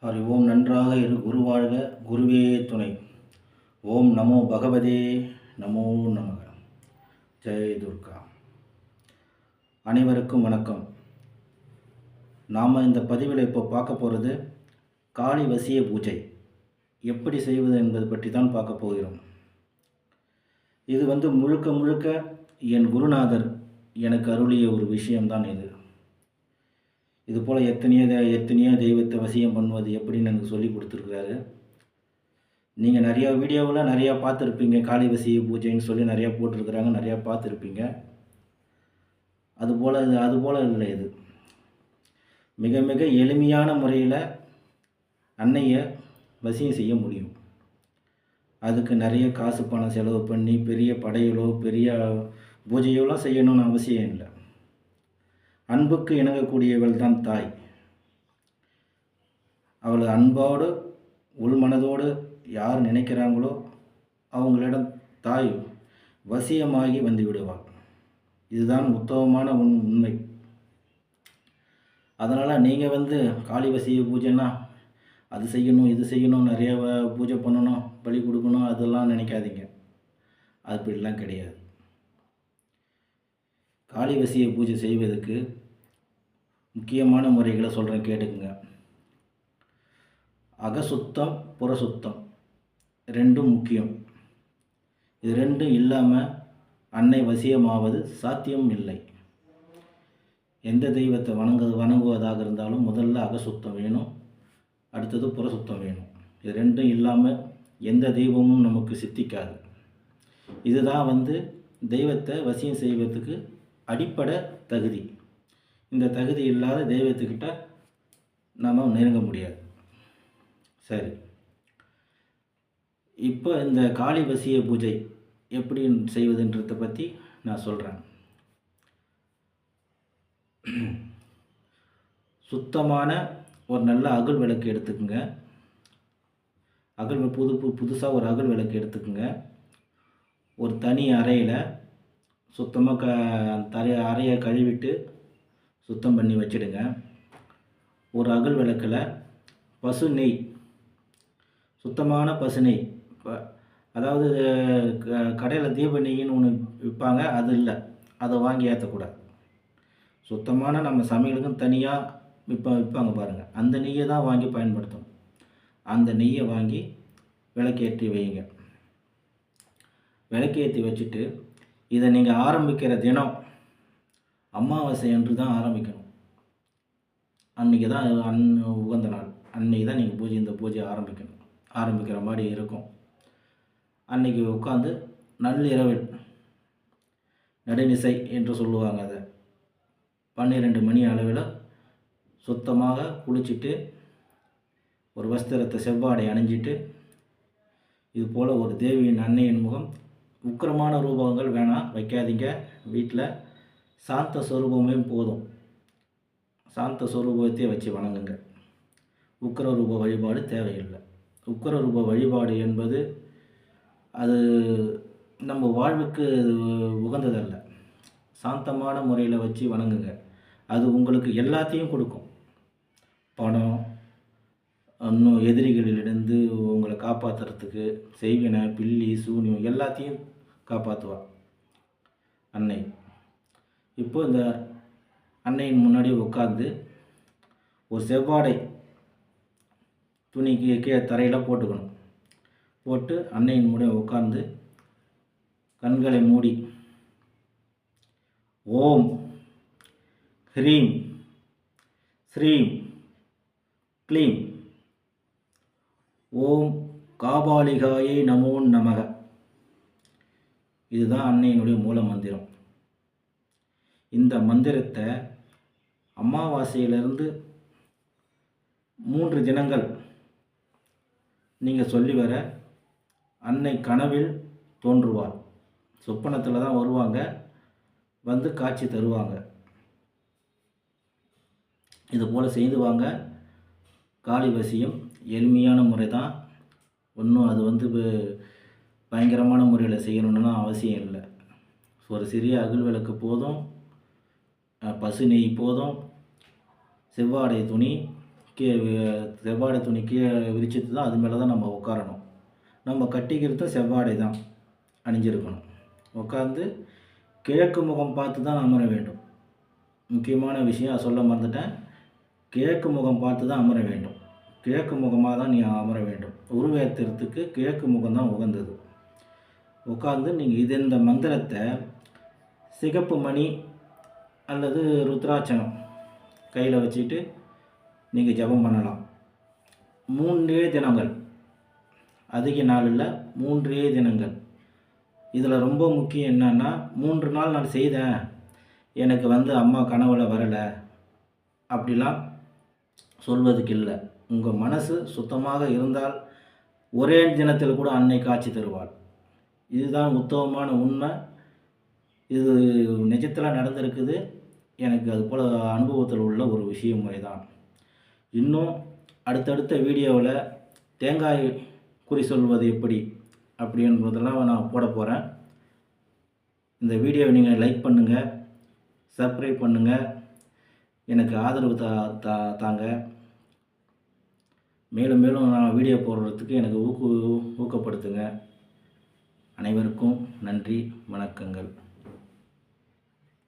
ஹரி ஓம். நன்றாக இரு குருவாழ்க, குருவே துணை. ஓம் நமோ பகவதே நமோ நமக. ஜெய் துர்கா. அனைவருக்கும் வணக்கம். நாம் இந்த பதிவில் இப்போ பார்க்க போகிறது காளி வசிய பூஜை எப்படி செய்வது என்பது பற்றி தான் பார்க்க போகிறோம். இது முழுக்க முழுக்க என் குருநாதர் எனக்கு அருளிய ஒரு விஷயம்தான். இது போல் எத்தனையோ தெய்வத்தை வசியம் பண்ணுவது எப்படின்னு எனக்கு சொல்லி கொடுத்துருக்குறாரு. நீங்கள் நிறையா வீடியோவில் நிறையா பார்த்துருப்பீங்க. காளி வசிய பூஜைன்னு சொல்லி நிறையா போட்டிருக்கிறாங்க, நிறையா பார்த்துருப்பீங்க. அதுபோல் இல்லை. இது மிக மிக எளிமையான முறையில் அன்னையை வசியம் செய்ய முடியும். அதுக்கு நிறைய காசு பணம் செலவு பண்ணி பெரிய படையலோ பெரிய பூஜையோலாம் செய்யணும்னு அவசியம் இல்லை. அன்புக்கு இணங்கக்கூடியவள் தான் தாய். அவள் அன்போடு உள்மனதோடு யார் நினைக்கிறாங்களோ அவங்களிடம் தாய் வசியமாகி வந்து விடுவாள். இதுதான் உத்தமமான உண்மை. அதனால் நீங்கள் காளி வசிய பூஜைன்னா அது செய்யணும் இது செய்யணும், நிறைய பூஜை பண்ணணும், பலி கொடுக்கணும், அதெல்லாம் நினைக்காதீங்க. அப்படிலாம் கிடையாது. காளி வசிய பூஜை செய்வதற்கு முக்கியமான முறைகளை சொல்கிறேன், கேட்டுக்குங்க. அகசுத்தம் புறசுத்தம் ரெண்டும் முக்கியம். இது ரெண்டும் இல்லாமல் அன்னை வசியமாவது சாத்தியம் இல்லை. எந்த தெய்வத்தை வணங்குவதாக இருந்தாலும் முதல்ல அகசுத்தம் வேணும், அடுத்தது புறசுத்தம் வேணும். இது ரெண்டும் இல்லாமல் எந்த தெய்வமும் நமக்கு சித்திக்காது. இதுதான் தெய்வத்தை வசியம் செய்வதற்கு அடிப்படை தகுதி. இந்த தகுதி இல்லாத தெய்வத்துக்கிட்ட நாம் நெருங்க முடியாது. சரி, இப்போ இந்த காளி வசிய பூஜை எப்படி செய்வதுன்றதை பற்றி நான் சொல்கிறேன். சுத்தமான ஒரு நல்ல அகல் விளக்கு எடுத்துக்கோங்க. புதுசாக ஒரு அகல் விளக்கு எடுத்துக்கோங்க. ஒரு தனி அறையில் சுத்தமாக அறையை கழுவிட்டு சுத்தம் பண்ணி வச்சுடுங்க. ஒரு அகல் விளக்கில் பசு நெய், சுத்தமான பசு நெய், அதாவது கடையில் தீப நெய்ன்னு ஒன்று விற்பாங்க, அது இல்லை, அதை வாங்கி ஏற்றக்கூடாது. சுத்தமான நம்ம சமையலுக்கும் தனியாக விற்பாங்க பாருங்கள், அந்த நெய்யை தான் வாங்கி பயன்படுத்தணும். அந்த நெய்யை வாங்கி விளக்கேற்றி வைங்க. விளக்கேற்றி வச்சுட்டு இதை நீங்கள் ஆரம்பிக்கிற தினம் அமாவாசை அன்று தான் ஆரம்பிக்கணும். அன்றைக்கி தான் உகந்த நாள். அன்றைக்கி தான் நீங்கள் இந்த பூஜையை ஆரம்பிக்கிற மாதிரி இருக்கும். அன்றைக்கி உட்காந்து நள்ளிரவில் நடுநிசை என்று சொல்லுவாங்க, அதை 12 மணி அளவில் சுத்தமாக குளிச்சுட்டு ஒரு வஸ்திரத்தை செவ்வாடை அணிஞ்சிட்டு, இது போல் ஒரு தேவியின் அன்னையின் முகம், உக்கிரமான ரூபங்கள் வேணாம், வைக்காதீங்க. வீட்டில் சாந்த ஸ்வரூபமே போதும். சாந்த ஸ்வரூபத்தையே வச்சு வணங்குங்க. உக்கிர ரூப வழிபாடு தேவையில்லை. உக்கிர ரூப வழிபாடு என்பது அது நம்ம வாழ்வுக்கு உகந்ததல்ல. சாந்தமான முறையில் வச்சு வணங்குங்க. அது உங்களுக்கு எல்லாத்தையும் கொடுக்கும். பணம், இன்னும் எதிரிகளிலிருந்து உங்களை காப்பாற்றுறதுக்கு செய்வினை, பில்லி, சூனியம் எல்லாத்தையும் காப்பாற்றுவா அன்னை. இப்போ இந்த அன்னையின் முன்னாடி உட்காந்து ஒரு செவ்வாடை துணிக்கு கீழே தரையில் போட்டுக்கணும். போட்டு அன்னையின் முன்னாடி உட்காந்து கண்களை மூடி ஓம் ஹ்ரீம் ஸ்ரீம் க்ளீம் ஓம் காபாலிகாயை நமோ நமக, இதுதான் அன்னையினுடைய மூல மந்திரம். இந்த மந்திரத்தை அமாவாசையிலிருந்து 3 தினங்கள் நீங்கள் சொல்லி வர அன்னை கனவில் தோன்றுவார். சொப்பனத்தில் தான் வருவாங்க, காட்சி தருவாங்க. இது போல் செய்து வாங்க. காளி வசியம் எளிமையான முறை தான். ஒன்றும் அது பயங்கரமான முறையில் செய்யணுன்னா அவசியம் இல்லை. ஒரு சிறிய அகல் விளக்கு போதும், பசு நெய் போதும், செவ்வாடை துணி, கீ செவ்வாடை துணி கீழே விரிச்சிட்டு தான் அது மேலே தான் நம்ம உட்காரணும். நம்ம கட்டிக்கிறது செவ்வாடை தான் அணிஞ்சிருக்கணும். உட்காந்து கிழக்கு முகம் பார்த்து தான் அமர வேண்டும். முக்கியமான விஷயம் சொல்ல மறந்துட்டேன். கிழக்கு முகம் பார்த்து தான் அமர வேண்டும். கிழக்கு முகமாக தான் நீ அமர வேண்டும். உருவேற்றுறதுக்கு கிழக்கு முகம் தான் உகந்தது. உட்காந்து நீங்கள் இந்த மந்திரத்தை சிகப்பு மணி அல்லது ருத்ராட்சம் கையில் வச்சுட்டு நீங்கள் ஜெபம் பண்ணலாம். 3 தினங்கள், அதிக நாள் இல்லை, 3 தினங்கள். இதில் ரொம்ப முக்கியம் என்னன்னா, 3 நாள் நான் செய்தேன், எனக்கு அம்மா கனவுல வரலை அப்படிலாம் சொல்வதுக்கு இல்லை. உங்கள் மனசு சுத்தமாக இருந்தால் ஒரே தினத்தில் கூட அன்னை காட்சி தருவாள். இதுதான் உத்தமமான உண்மை. இது நிஜத்தில் நடந்திருக்குது. எனக்கு அது போல் அனுபவத்தில் உள்ள ஒரு விஷயம் முறை தான். இன்னும் அடுத்தடுத்த வீடியோவில் தேங்காய் குறி சொல்வது எப்படி அப்படின்றதெல்லாம் நான் போட போகிறேன். இந்த வீடியோவை நீங்கள் லைக் பண்ணுங்கள், சப்ஸ்கிரைப் பண்ணுங்கள், எனக்கு ஆதரவு தாங்க. மேலும் மேலும் நான் வீடியோ போடுறதுக்கு எனக்கு ஊக்கப்படுத்துங்க. அனைவருக்கும் நன்றி, வணக்கங்கள்.